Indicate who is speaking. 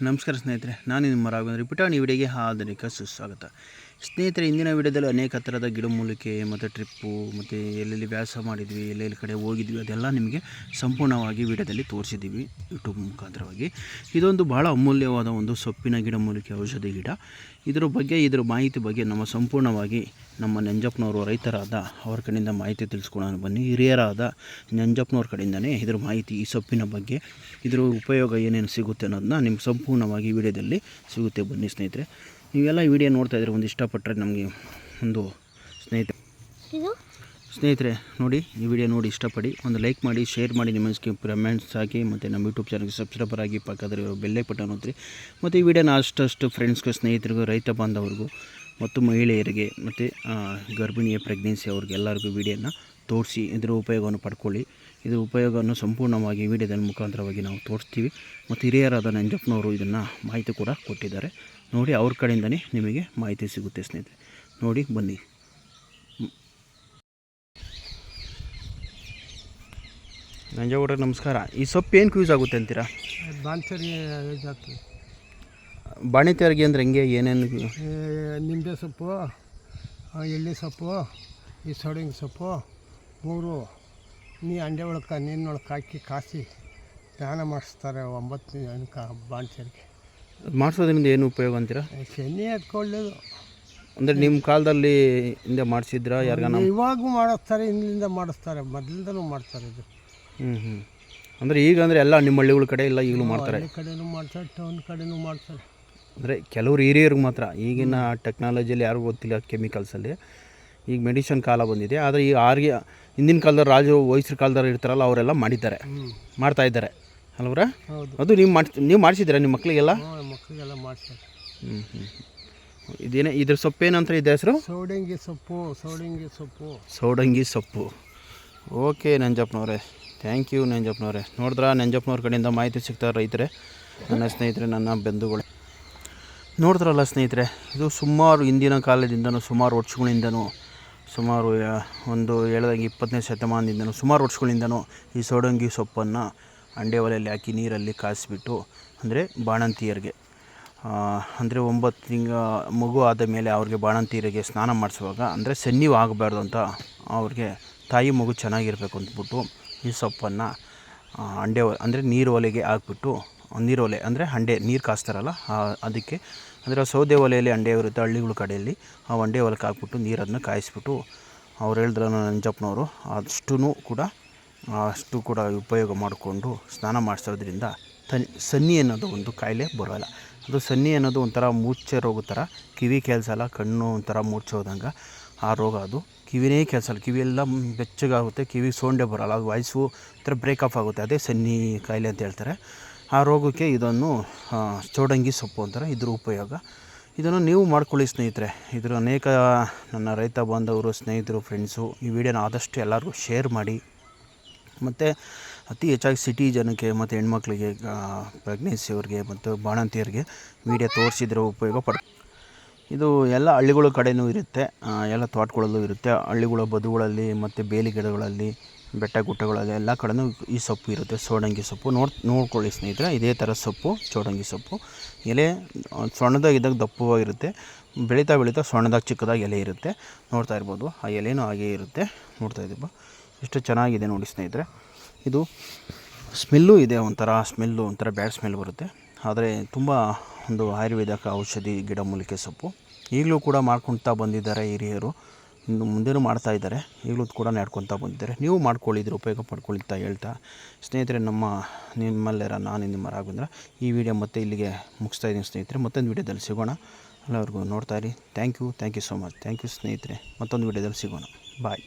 Speaker 1: ನಮಸ್ಕಾರ ಸ್ನೇಹಿತರೆ, ನಾನು ನಿಮ್ಮ ರಾಘವೇಂದ್ರ. ಪುಟಾಣಿ ವಿಡಿಯೋಗೆ ಆಧುನಿಕ ಸುಸ್ವಾಗತ. ಸ್ನೇಹಿತರೆ, ಇಂದಿನ ವಿಡಿಯೋದಲ್ಲಿ ಅನೇಕ ಥರದ ಗಿಡಮೂಲಿಕೆ ಮತ್ತು ಟ್ರಿಪ್ಪು ಮತ್ತು ಎಲ್ಲೆಲ್ಲಿ ವ್ಯಾಸ ಮಾಡಿದ್ವಿ, ಎಲ್ಲೆಲ್ಲಿ ಕಡೆ ಹೋಗಿದ್ವಿ, ಅದೆಲ್ಲ ನಿಮಗೆ ಸಂಪೂರ್ಣವಾಗಿ ವಿಡಿಯೋದಲ್ಲಿ ತೋರಿಸಿದ್ದೀವಿ ಯೂಟ್ಯೂಬ್ ಮುಖಾಂತರವಾಗಿ. ಇದೊಂದು ಭಾಳ ಅಮೂಲ್ಯವಾದ ಒಂದು ಸೊಪ್ಪಿನ ಗಿಡಮೂಲಿಕೆ ಔಷಧಿ ಗಿಡ. ಇದರ ಮಾಹಿತಿ ಬಗ್ಗೆ ಸಂಪೂರ್ಣವಾಗಿ ನಮ್ಮ ನಂಜಪ್ಪನವರು ರೈತರಾದ ಅವ್ರ ಕಡೆಯಿಂದ ಮಾಹಿತಿ ತಿಳಿಸ್ಕೊಳ್ಳೋಣ ಬನ್ನಿ. ಹಿರಿಯರಾದ ನಂಜಪ್ಪನವ್ರ ಕಡೆಯಿಂದನೇ ಇದರ ಮಾಹಿತಿ, ಈ ಸೊಪ್ಪಿನ ಬಗ್ಗೆ ಇದರ ಉಪಯೋಗ ಏನೇನು ಸಿಗುತ್ತೆ ಅನ್ನೋದನ್ನ ನಿಮ್ಗೆ ಸಂಪೂರ್ಣವಾಗಿ ವಿಡಿಯೋದಲ್ಲಿ ಸಿಗುತ್ತೆ. ಬನ್ನಿ ಸ್ನೇಹಿತರೆ, ನೀವೆಲ್ಲ ವಿಡಿಯೋ ನೋಡ್ತಾ ಇದ್ರೆ ಒಂದು ಇಷ್ಟಪಟ್ಟರೆ ನಮಗೆ ಒಂದು ಸ್ನೇಹಿತರೆ ನೋಡಿ, ಈ ವಿಡಿಯೋ ನೋಡಿ ಇಷ್ಟಪಡಿ ಒಂದು ಲೈಕ್ ಮಾಡಿ, ಶೇರ್ ಮಾಡಿ, ನಿಮ್ಮ ಕಮೆಂಟ್ಸ್ ಹಾಕಿ, ಮತ್ತು ನಮ್ಮ ಯೂಟ್ಯೂಬ್ ಚಾನಲ್ಗೆ ಸಬ್ಸ್ಕ್ರೈಬರ್ ಆಗಿ ಪಕ್ಕದಲ್ಲಿರೋ ಬೆಲ್ಲೇ ಬಟನ್ ಒತ್ತಿರಿ. ಮತ್ತು ಈ ವಿಡಿಯೋನ ಅಷ್ಟು ಫ್ರೆಂಡ್ಸ್ಗೂ, ಸ್ನೇಹಿತರಿಗೂ, ರೈತ ಬಾಂಧವರಿಗೂ ಮತ್ತು ಮಹಿಳೆಯರಿಗೆ ಮತ್ತು ಗರ್ಭಿಣಿಯ ಪ್ರೆಗ್ನೆನ್ಸಿ ಅವ್ರಿಗೆಲ್ಲರಿಗೂ ವಿಡಿಯೋನ ತೋರಿಸಿ ಇದರ ಉಪಯೋಗವನ್ನು ಪಡ್ಕೊಳ್ಳಿ. ಇದರ ಉಪಯೋಗವನ್ನು ಸಂಪೂರ್ಣವಾಗಿ ವಿಡಿಯೋದ ಮುಖಾಂತರವಾಗಿ ನಾವು ತೋರಿಸ್ತೀವಿ. ಮತ್ತು ಹಿರಿಯರಾದ ನಂಜಪ್ಪನವರು ಇದನ್ನು ಮಾಹಿತಿ ಕೂಡ ಕೊಟ್ಟಿದ್ದಾರೆ ನೋಡಿ. ಅವ್ರ ಕಡೆಯಿಂದನೇ ನಿಮಗೆ ಮಾಹಿತಿ ಸಿಗುತ್ತೆ ಸ್ನೇಹಿತರೆ. ನೋಡಿ ಬನ್ನಿ. ನಂಜವ್ರೆ ನಮಸ್ಕಾರ. ಈ ಸೊಪ್ಪು ಏನಕ್ಕೆ ಯೂಸ್ ಆಗುತ್ತೆ ಅಂತೀರಾ? ಬಾಣಿತ್ಯರಿಗೆ ಅಂದರೆ ಹೆಂಗೆ, ಏನೇನು?
Speaker 2: ನಿಂಬೆ ಸೊಪ್ಪು, ಎಳ್ಳಿ ಸೊಪ್ಪು, ಈ ಸೊಡಂಗಿ ಸೊಪ್ಪು ಮೂರು ಅಂಡೆ ಒಳಕ್ಕೆ ನೀರಿನೊಳಗೆ ಹಾಕಿ ಕಾಸಿ ಸ್ನಾನ ಮಾಡಿಸ್ತಾರೆ 9 ದಿನಕ್ಕೆ ಬಾಣ್ತಿಯರಿಗೆ.
Speaker 1: ಮಾಡಿಸೋದ್ರಿಂದ ಏನು ಉಪಯೋಗ ಅಂತೀರಾ?
Speaker 2: ಶನಿ ಅದಕೊಳ್ಳೋದು.
Speaker 1: ಅಂದರೆ ನಿಮ್ಮ ಕಾಲದಲ್ಲಿ ಹಿಂದೆ ಮಾಡಿಸಿದ್ರಾ? ಯಾರಿಗಾನ
Speaker 2: ಇವಾಗೂ ಮಾಡಿಸ್ತಾರೆ, ಹಿಂದಿಂದ ಮಾಡಿಸ್ತಾರೆ, ಮೊದಲಿಂದನೂ ಮಾಡ್ತಾರೆ ಇದು.
Speaker 1: ಅಂದರೆ ಈಗ ಅಂದರೆ ಎಲ್ಲ ನಿಮ್ಮ ಹಳ್ಳಿಗಳ ಕಡೆ ಎಲ್ಲ ಈಗಲೂ ಮಾಡ್ತಾರೆ?
Speaker 2: ಕಡೆನೂ ಮಾಡ್ತಾರೆ, ಟೌನ್ ಕಡೆನೂ ಮಾಡ್ತಾರೆ.
Speaker 1: ಅಂದರೆ ಕೆಲವರು ಹಿರಿಯರಿಗೆ ಮಾತ್ರ. ಈಗಿನ ಟೆಕ್ನಾಲಜಿಯಲ್ಲಿ ಯಾರಿಗೂ ಗೊತ್ತಿಲ್ಲ ಕೆಮಿಕಲ್ಸಲ್ಲಿ. ಈಗ ಮೆಡಿಷನ್ ಕಾಲ ಬಂದಿದೆ. ಆದರೆ ಈಗ ಹಿಂದಿನ ಕಾಲದಲ್ಲಿ ವಯಸ್ಸರ ಕಾಲದಲ್ಲಿ ಇರ್ತಾರಲ್ಲ, ಅವರೆಲ್ಲ ಮಾಡ್ತಾ ಇದ್ದಾರೆ ಅಲ್ವರ? ಅದು ನೀವು ಮಾಡಿಸಿದ್ದೀರಾ ನಿಮ್ಮ ಮಕ್ಕಳಿಗೆಲ್ಲ?
Speaker 2: ಮಕ್ಕಳಿಗೆಲ್ಲ ಮಾಡ್ತಾರೆ.
Speaker 1: ಇದ್ರ ಸೊಪ್ಪೇನಂತ ಇದೆ ಹೆಸರು?
Speaker 2: ಸೌಡಂಗಿ ಸೊಪ್ಪು. ಸೌಡಂಗಿ ಸೊಪ್ಪು.
Speaker 1: ಸೌಡಂಗಿ ಸೊಪ್ಪು. ಓಕೆ ನಂಜಪ್ಪನವ್ರೆ, ಥ್ಯಾಂಕ್ ಯು ನಂಜಪ್ಪನವ್ರೆ. ನೋಡಿದ್ರಾ, ನಂಜಪ್ಪನವ್ರ ಕಡೆಯಿಂದ ಮಾಹಿತಿ ಸಿಗ್ತಾರೆ ರೈತರೇ, ನನ್ನ ಸ್ನೇಹಿತರೆ, ನನ್ನ ಬಂಧುಗಳು. ನೋಡಿದ್ರಲ್ಲ ಸ್ನೇಹಿತರೆ, ಇದು ಸುಮಾರು ಹಿಂದಿನ ಕಾಲದಿಂದನೂ, ಸುಮಾರು ವರ್ಷಗಳಿಂದನೂ, ಸುಮಾರು ಒಂದು ಹೇಳ್ದಂಗೆ 20ನೇ ಶತಮಾನದಿಂದನೂ, ಸುಮಾರು ವರ್ಷಗಳಿಂದನೂ ಈ ಸೌಡಂಗಿ ಸೊಪ್ಪನ್ನು ಅಂಡೆ ಒಲೆಯಲ್ಲಿ ಹಾಕಿ ನೀರಲ್ಲಿ ಕಾಯಿಸ್ಬಿಟ್ಟು, ಅಂದರೆ ಬಾಣಂತಿಯರಿಗೆ, ಅಂದರೆ 9 ತಿಂಗಳ ಮಗು ಆದ ಮೇಲೆ ಅವ್ರಿಗೆ ಬಾಣಂತಿಯರಿಗೆ ಸ್ನಾನ ಮಾಡಿಸುವಾಗ, ಅಂದರೆ ಸನ್ನಿವು ಆಗಬಾರ್ದು ಅಂತ, ಅವ್ರಿಗೆ ತಾಯಿ ಮಗು ಚೆನ್ನಾಗಿರ್ಬೇಕು ಅಂದ್ಬಿಟ್ಟು ಈ ಸೊಪ್ಪನ್ನು ಅಂದರೆ ನೀರು ಒಲೆಗೆ ಹಾಕ್ಬಿಟ್ಟು, ನೀರು ಒಲೆ ಅಂದರೆ ಹಂಡೆ ನೀರು ಕಾಸ್ತಾರಲ್ಲ ಅದಕ್ಕೆ, ಅಂದರೆ ಸೌದೆ ಒಲೆಯಲ್ಲಿ ಅಂಡೆ ಇರುತ್ತೆ ಹಳ್ಳಿಗಳ ಕಡೆಯಲ್ಲಿ, ಆ ಅಂಡೆ ಒಲೆಗೆ ಹಾಕ್ಬಿಟ್ಟು ನೀರನ್ನು ಕಾಯಿಸ್ಬಿಟ್ಟು, ಅವ್ರು ಹೇಳಿದ್ರು ನಂಜಪ್ಪನವರು, ಅಷ್ಟು ಕೂಡ ಉಪಯೋಗ ಮಾಡಿಕೊಂಡು ಸ್ನಾನ ಮಾಡಿಸೋದ್ರಿಂದ ಸನ್ನಿ ಅನ್ನೋದು ಒಂದು ಕಾಯಿಲೆ ಬರೋಲ್ಲ. ಅದು ಸನ್ನಿ ಅನ್ನೋದು ಒಂಥರ ಮೂರ್ಛೆ ರೋಗ ಥರ, ಕಿವಿ ಕೆಲಸಲ್ಲ, ಕಣ್ಣು ಒಂಥರ ಮೂರ್ಛೆ ಹೋದಂಗೆ ಆ ರೋಗ. ಅದು ಕಿವಿನೇ ಕೆಲಸಲ್ಲ, ಕಿವಿಯೆಲ್ಲ ಬೆಚ್ಚಗಾಗುತ್ತೆ, ಕಿವಿ ಸೋಂಡೆ ಬರೋಲ್ಲ, ಅದು ವಾಯ್ಸು ಒಂಥರ ಬ್ರೇಕ್ ಆಫ್ ಆಗುತ್ತೆ. ಅದೇ ಸನ್ನಿ ಕಾಯಿಲೆ ಅಂತ ಹೇಳ್ತಾರೆ. ಆ ರೋಗಕ್ಕೆ ಇದನ್ನು ಸೌಡಂಗಿ ಸೊಪ್ಪು ಅಂತಾರೆ. ಇದ್ರ ಉಪಯೋಗ ಇದನ್ನು ನೀವು ಮಾಡ್ಕೊಳ್ಳಿ ಸ್ನೇಹಿತರೆ. ಇದರ ಅನೇಕ ನನ್ನ ರೈತ ಬಾಂಧವರು, ಸ್ನೇಹಿತರು, ಫ್ರೆಂಡ್ಸು ಈ ವಿಡಿಯೋನ ಆದಷ್ಟು ಎಲ್ಲರಿಗೂ ಶೇರ್ ಮಾಡಿ. ಮತ್ತು ಅತಿ ಹೆಚ್ಚಾಗಿ ಸಿಟಿ ಜನಕ್ಕೆ ಮತ್ತು ಹೆಣ್ಮಕ್ಳಿಗೆ, ಪ್ರೆಗ್ನೆನ್ಸಿಯವ್ರಿಗೆ ಮತ್ತು ಬಾಣಂತಿಯರಿಗೆ ವಿಡಿಯೋ ತೋರಿಸಿದ್ರೆ ಉಪಯೋಗ ಇದು ಎಲ್ಲ ಹಳ್ಳಿಗಳ ಕಡೆಯೂ ಇರುತ್ತೆ, ಎಲ್ಲ ತೋಟಗಳಲ್ಲೂ ಇರುತ್ತೆ, ಹಳ್ಳಿಗಳ ಬದುಗಳಲ್ಲಿ ಮತ್ತು ಬೇಲಿ ಗಿಡಗಳಲ್ಲಿ, ಬೆಟ್ಟ ಗುಡ್ಡಗಳಲ್ಲಿ ಎಲ್ಲ ಕಡೆಯೂ ಈ ಸೊಪ್ಪು ಇರುತ್ತೆ, ಸೌಡಂಗಿ ಸೊಪ್ಪು. ನೋಡ್ಕೊಳ್ಳಿ ಸ್ನೇಹಿತರೆ, ಇದೇ ಥರ ಸೊಪ್ಪು ಸೌಡಂಗಿ ಸೊಪ್ಪು. ಎಲೆ ಸಣ್ಣದಾಗಿದ್ದಾಗ ದಪ್ಪವಾಗಿರುತ್ತೆ, ಬೆಳೀತಾ ಸಣ್ಣದಾಗಿ ಚಿಕ್ಕದಾಗಿ ಎಲೆ ಇರುತ್ತೆ, ನೋಡ್ತಾ ಇರ್ಬೋದು. ಆ ಎಲೆನೂ ಹಾಗೇ ಇರುತ್ತೆ, ನೋಡ್ತಾ ಇದ್ದೀವಿ. ಎಷ್ಟು ಚೆನ್ನಾಗಿದೆ ನೋಡಿ ಸ್ನೇಹಿತರೆ. ಇದು ಸ್ಮೆಲ್ಲು ಇದೆ, ಒಂಥರ ಬ್ಯಾಡ್ ಸ್ಮೆಲ್ ಬರುತ್ತೆ. ಆದರೆ ತುಂಬ ಒಂದು ಆಯುರ್ವೇದಿಕ ಔಷಧಿ ಗಿಡಮೂಲಿಕೆ ಸೊಪ್ಪು. ಈಗಲೂ ಕೂಡ ಮಾಡ್ಕೊಳ್ತಾ ಬಂದಿದ್ದಾರೆ ಹಿರಿಯರು, ಇನ್ನು ಮುಂದೆನೂ ಮಾಡ್ತಾಯಿದ್ದಾರೆ, ಈಗಲೂ ಕೂಡ ನಡ್ಕೊತಾ ಬಂದಿದ್ದಾರೆ. ನೀವು ಮಾಡ್ಕೊಳ್ಳಿದ್ರೆ ಉಪಯೋಗ ಪಡ್ಕೊಳ್ತಾ ಹೇಳ್ತಾ ಸ್ನೇಹಿತರೆ, ನಿಮ್ಮೆಲ್ಲರ ನಾನು ನಿಮ್ಮ ರಾಘವೇಂದ್ರ ಈ ವಿಡಿಯೋ ಮತ್ತೆ ಇಲ್ಲಿಗೆ ಮುಗಿಸ್ತಾ ಇದ್ದೀನಿ ಸ್ನೇಹಿತರೆ. ಮತ್ತೊಂದು ವಿಡಿಯೋದಲ್ಲಿ ಸಿಗೋಣ. ಎಲ್ಲರಿಗೂ ನೋಡ್ತಾ ಇರಿ. Thank you so much. Thank you ಸ್ನೇಹಿತರೆ. ಮತ್ತೊಂದು ವಿಡಿಯೋದಲ್ಲಿ ಸಿಗೋಣ. ಬಾಯ್.